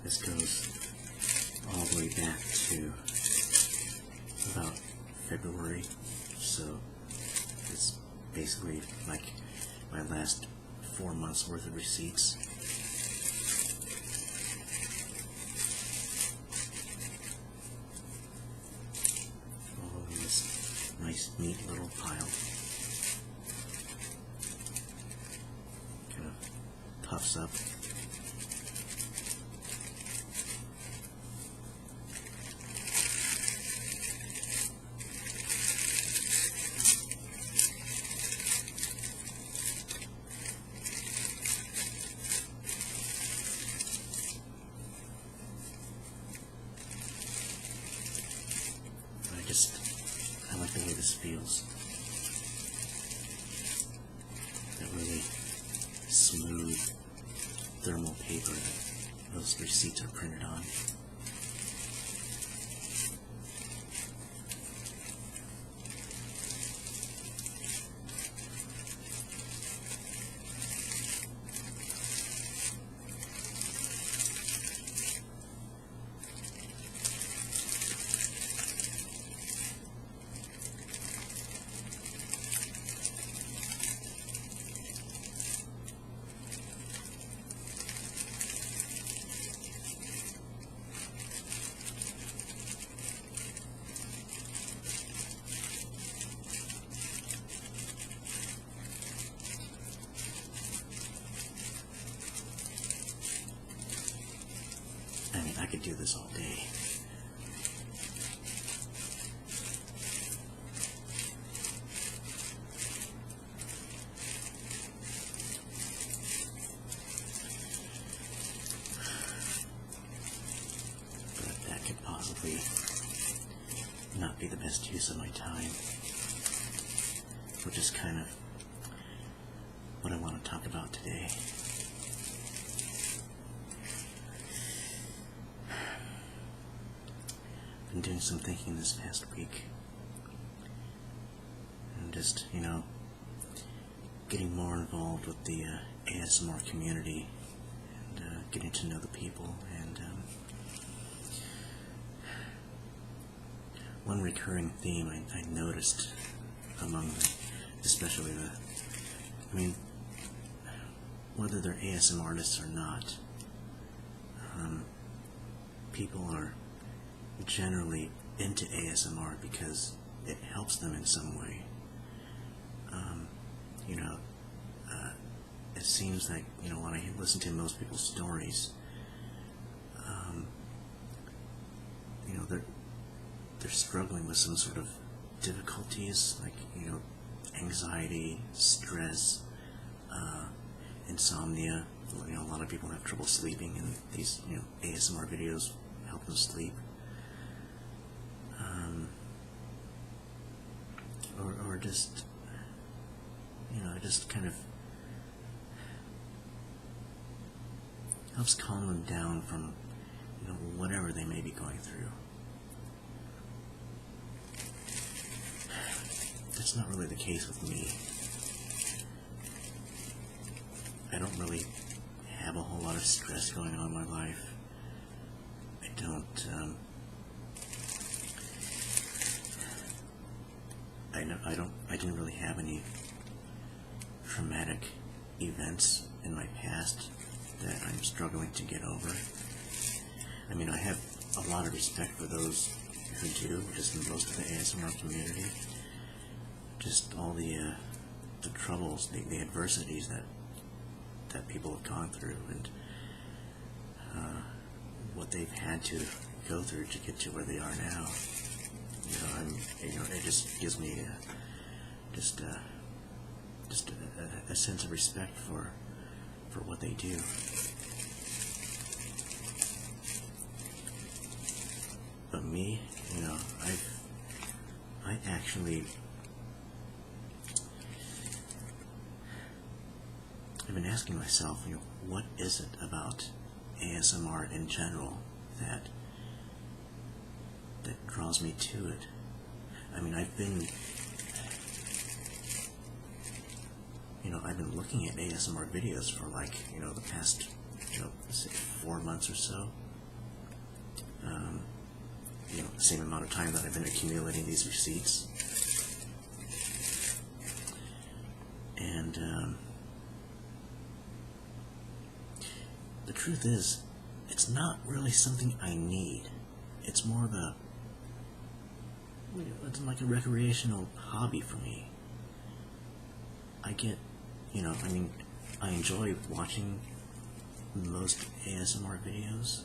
This goes all the way back to about February, so it's basically like my last 4 months worth of receipts. All in this nice, neat little pile. Kind of puffs up. I like the way this feels. That really smooth thermal paper that those receipts are printed on. I mean, I could do this all day. But that could possibly not be the best use of my time, which is kind of what I want to talk about today. Been doing some thinking this past week, and just, getting more involved with the ASMR community, and getting to know the people. And one recurring theme I noticed among especially whether they're ASMR artists or not, people are generally into ASMR because it helps them in some way. It seems like, when I listen to most people's stories, they're struggling with some sort of difficulties, like, anxiety, stress, insomnia. A lot of people have trouble sleeping, and these, ASMR videos help them sleep. Or just, just kind of helps calm them down from, whatever they may be going through. That's not really the case with me. I don't really have a whole lot of stress going on in my life. I didn't really have any traumatic events in my past that I'm struggling to get over. I have a lot of respect for those who do, just in most of the ASMR community. Just all the troubles, the adversities that people have gone through, and what they've had to go through to get to where they are now. It just gives me a sense of respect for what they do. But me, I actually, I've been asking myself, what is it about ASMR in general that draws me to it? I've been looking at ASMR videos for the past, say 4 months or so. the same amount of time that I've been accumulating these receipts. And the truth is, it's not really something I need. It's more of it's like a recreational hobby for me. I get, I enjoy watching most ASMR videos.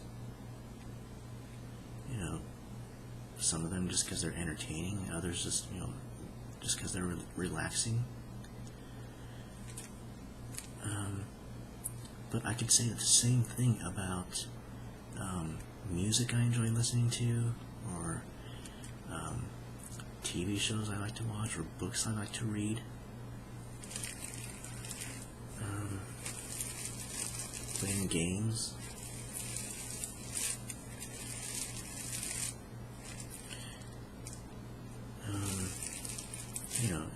Some of them just because they're entertaining, others just because they're relaxing. But I could say the same thing about music I enjoy listening to, or TV shows I like to watch, or books I like to read. Playing games.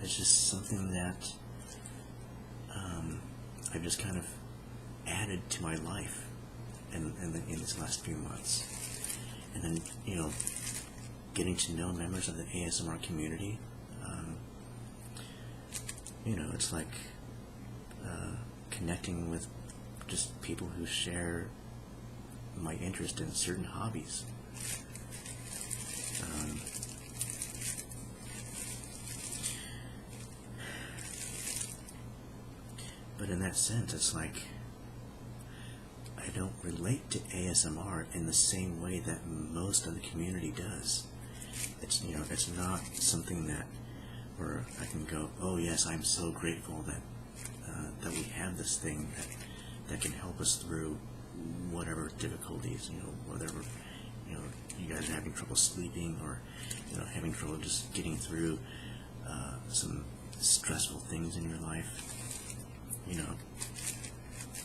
It's just something that I've just kind of added to my life in these last few months. And then, getting to know members of the ASMR community, it's like connecting with just people who share my interest in certain hobbies. But in that sense, it's like I don't relate to ASMR in the same way that most of the community does. It's it's not something that where I can go, oh yes, I'm so grateful that that we have this thing that can help us through whatever difficulties, whatever you guys are having trouble sleeping, or having trouble just getting through some stressful things in your life.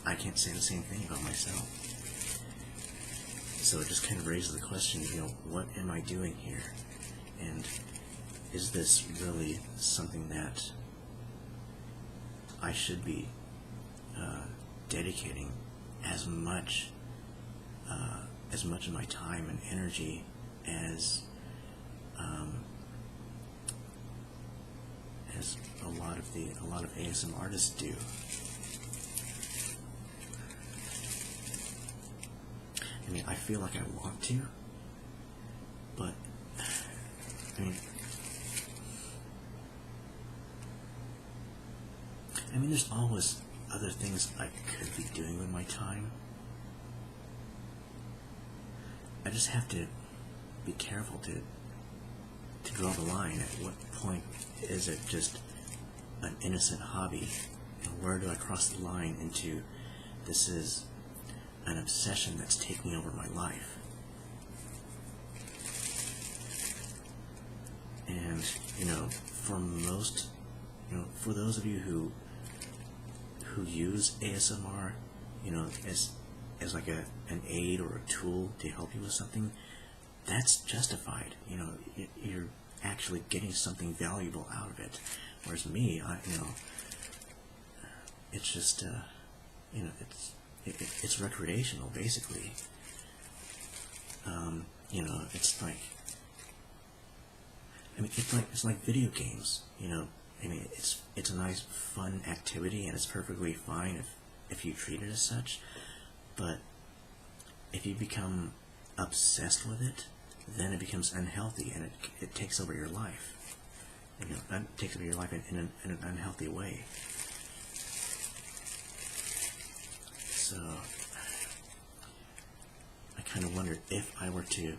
I can't say the same thing about myself. So it just kind of raises the question, what am I doing here? And is this really something that I should be dedicating as much of my time and energy as a lot of ASMR artists do? I feel like I want to, but there's always other things I could be doing with my time. I just have to be careful to draw the line. At what point is it just an innocent hobby, and where do I cross the line into this is an obsession that's taking over my life? And for most, for those of you who use ASMR, as like an aid or a tool to help you with something, that's justified. You're actually getting something valuable out of it. Whereas me, it's just it's recreational, basically. It's like it's like video games. It's a nice, fun activity, and it's perfectly fine if you treat it as such. But if you become obsessed with it, then it becomes unhealthy, and it takes over your life. It takes over your life in an unhealthy way. So I kind of wonder if I were to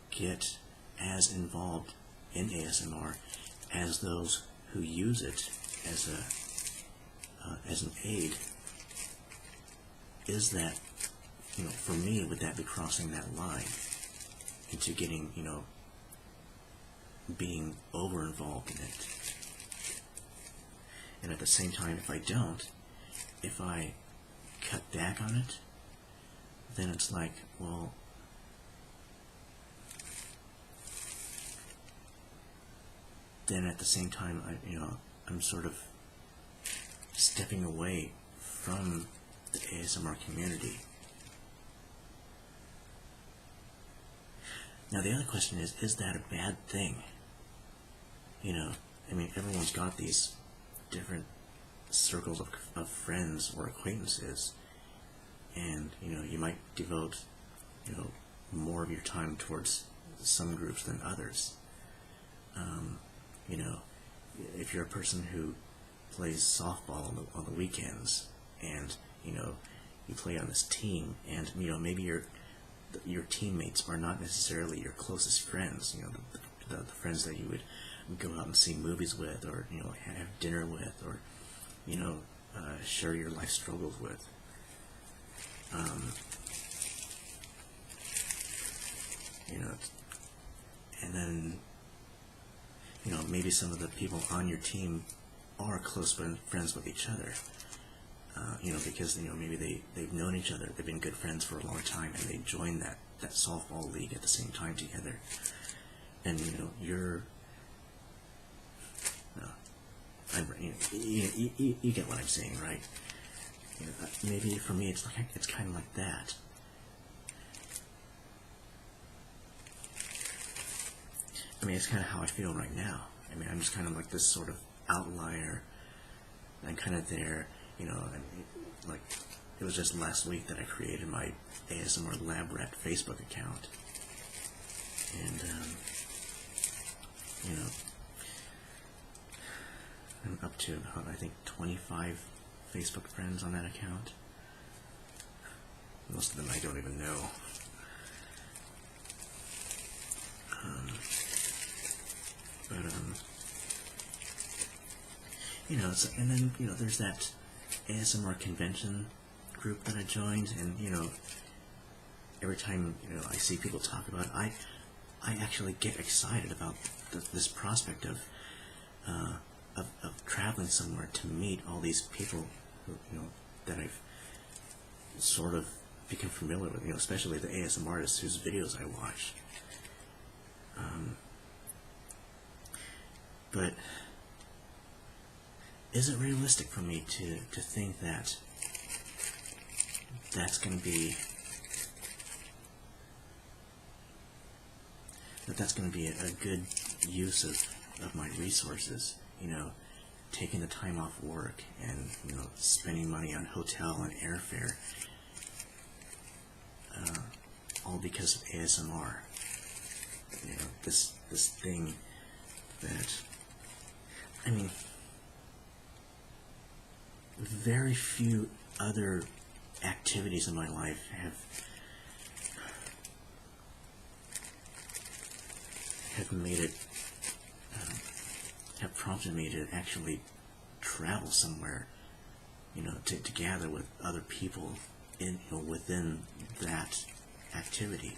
get as involved in ASMR as those who use it as an aid. Is that, for me, would that be crossing that line into getting, being over involved in it? And at the same time, if I don't, if I cut back on it, then it's like, well, then at the same time, I'm sort of stepping away from the ASMR community. Now the other question is that a bad thing? You know, I mean, everyone's got these different circles of friends or acquaintances, and, you know, you might devote, you know, more of your time towards some groups than others. You know, if you're a person who plays softball on the weekends, and, you know, you play on this team, and, you know, maybe your teammates are not necessarily your closest friends, you know, the friends that you would go out and see movies with, or, you know, have dinner with, or, you know, share your life struggles with. You know, and then, you know, maybe some of the people on your team are close friends with each other. You know, because, you know, maybe they've known each other, they've been good friends for a long time, and they joined that softball league at the same time together. And, you know, you get what I'm saying, right? You know, maybe for me it's kind of like that. I mean, it's kind of how I feel right now. I mean, I'm just kind of like this sort of outlier. I'm kind of there, you know. Like, it was just last week that I created my ASMR Lab Rat Facebook account, and you know, I'm up to about, I think, 25 Facebook friends on that account. Most of them I don't even know. You know, and then, you know, there's that ASMR convention group that I joined, and, you know, every time, you know, I see people talk about it, I actually get excited about this prospect of traveling somewhere to meet all these people who, you know, that I've sort of become familiar with, you know, especially the ASMR artists whose videos I watch. But is it realistic for me to think that that's going to be a good use of my resources? You know, taking the time off work and, you know, spending money on hotel and airfare, all because of ASMR. You know, this thing that, I mean, very few other activities in my life have made it, have prompted me to actually travel somewhere, you know, to gather with other people in, you know, within that activity.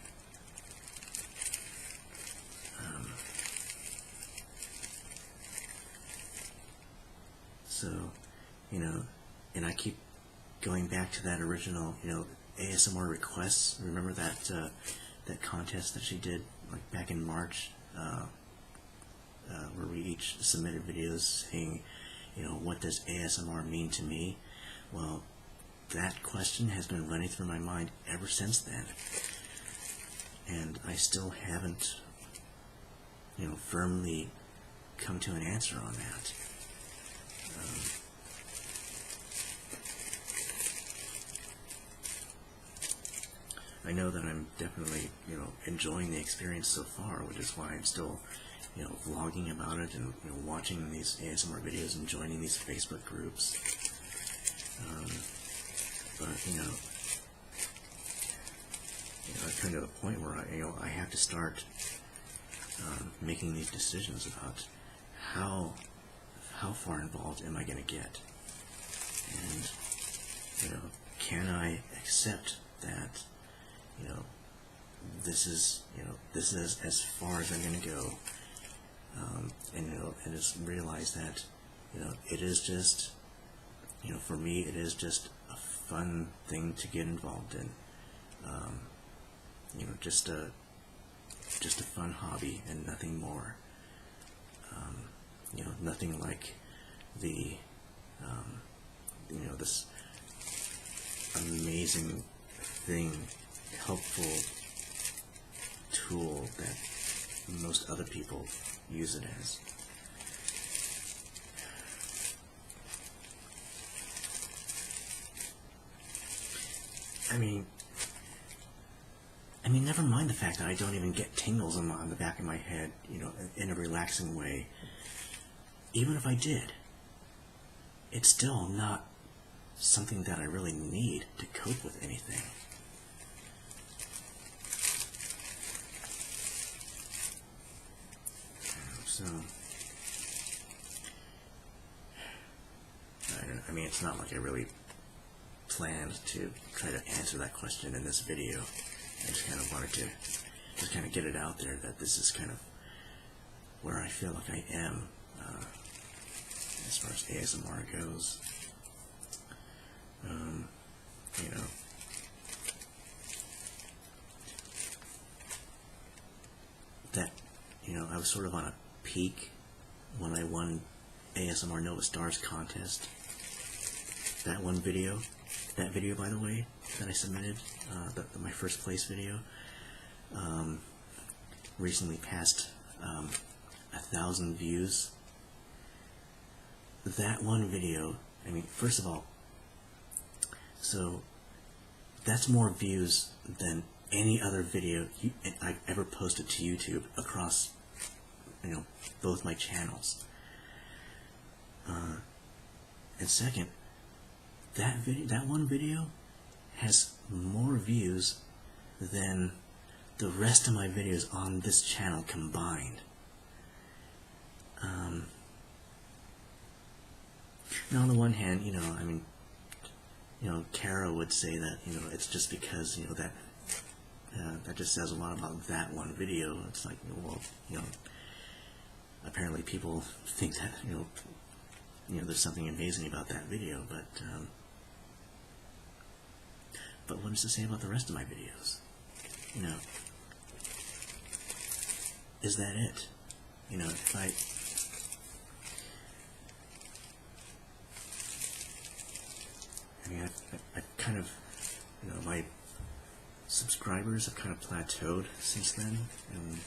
So, you know, and I keep going back to that original, you know, ASMR requests. Remember that that contest that she did, like, back in March, where we each submitted videos saying, you know, what does ASMR mean to me? Well, that question has been running through my mind ever since then, and I still haven't, you know, firmly come to an answer on that. I know that I'm definitely, you know, enjoying the experience so far, which is why I'm still, you know, vlogging about it, and, you know, watching these ASMR videos and joining these Facebook groups. But, you know, I've come to the point where I have to start making these decisions about how far involved am I going to get, and, you know, can I accept that, you know, this is as far as I'm going to go, and, you know, and just realize that, you know, it is just, you know, for me, it is just a fun thing to get involved in, you know, just a fun hobby and nothing more. You know, nothing like the, you know, this amazing thing, helpful tool that most other people use it as. I mean, never mind the fact that I don't even get tingles on the back of my head, you know, in a relaxing way. Even if I did, it's still not something that I really need to cope with anything. So, I mean, it's not like I really planned to try to answer that question in this video. I just kind of wanted to just kind of get it out there that this is kind of where I feel like I am as far as ASMR goes. You know, that, you know, I was sort of on a peak when I won ASMR Nova Stars contest. That one video, that video, by the way, that I submitted, my first place video, recently passed 1,000 views. That one video, I mean, first of all, so that's more views than any other video I've ever posted to YouTube across, you know, both my channels. And second, that one video has more views than the rest of my videos on this channel combined. Now, on the one hand, you know, I mean, you know, Kara would say that, you know, it's just because, you know, that just says a lot about that one video. It's like, well, you know, apparently people think that, you know, there's something amazing about that video, but what does it say about the rest of my videos? You know, is that it? You know, if I mean, I've kind of, you know, my subscribers have kind of plateaued since then, and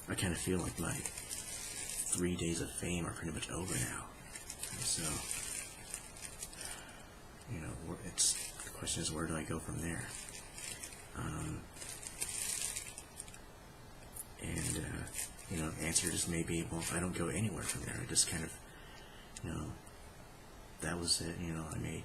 I kind of feel like my 3 days of fame are pretty much over now. And so, you know, the question is, where do I go from there? You know, the answer just may be, well, I don't go anywhere from there. I just kind of, you know, that was it. You know, I mean,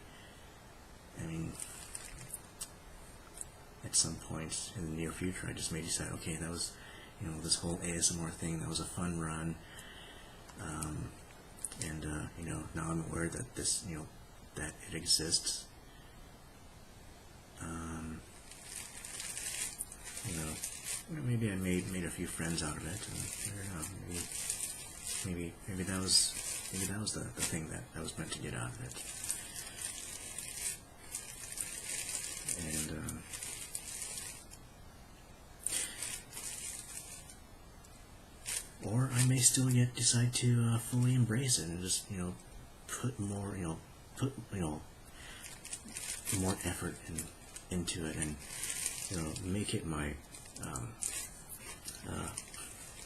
at some point in the near future, I just may decide, okay, that was, you know, this whole ASMR thing, that was a fun run. You know, now I'm aware that this, you know, that it exists. You know, maybe I made a few friends out of it, and I don't know, maybe that was the thing that I was meant to get out of it. And or I may still yet decide to fully embrace it and just, you know, put more effort into it, and, you know, make it my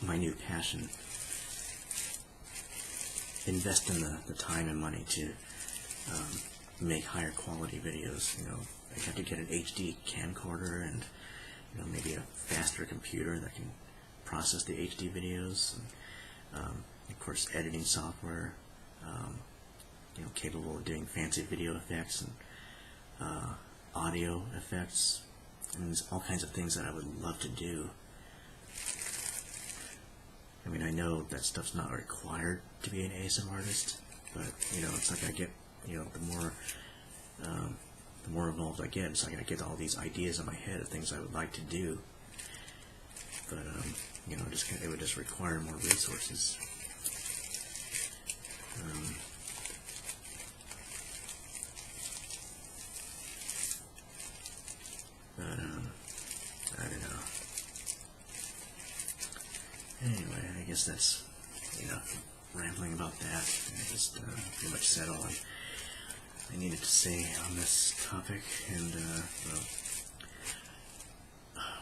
my new passion. Invest in the time and money to make higher quality videos. You know, I have to get an HD camcorder and, you know, maybe a faster computer that can process the HD videos. And, of course, editing software, you know, capable of doing fancy video effects and audio effects. I mean, there's all kinds of things that I would love to do. I mean, I know that stuff's not required to be an ASMR artist, but, you know, it's like I get, you know, the more involved I get, it's like I get all these ideas in my head of things I would like to do. But, you know, it would just require more resources. I don't know. Anyway, I guess that's enough rambling about that. I just pretty much said all I needed to say on this topic, and well,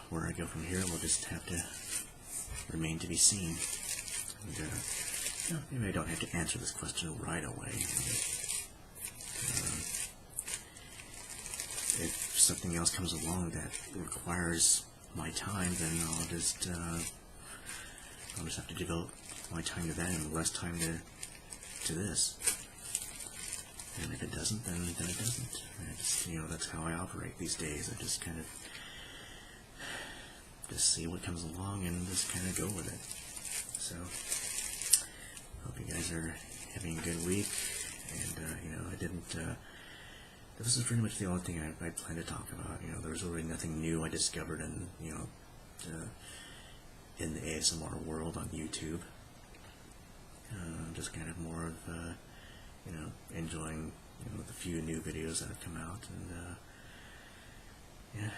where I go from here will just have to remain to be seen. And, maybe I don't have to answer this question right away. If something else comes along that requires my time, then I'll just have to devote my time to that and less time to this. And if it doesn't, then it doesn't. I just, that's how I operate these days. I just kind of just see what comes along and just kind of go with it. So, hope you guys are having a good week. And I didn't. This is pretty much the only thing I plan to talk about. There was really nothing new I discovered in in the ASMR world on YouTube. Just kind of more of enjoying the few new videos that have come out, and yeah,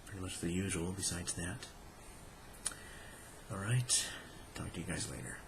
pretty much the usual besides that. Alright, talk to you guys later.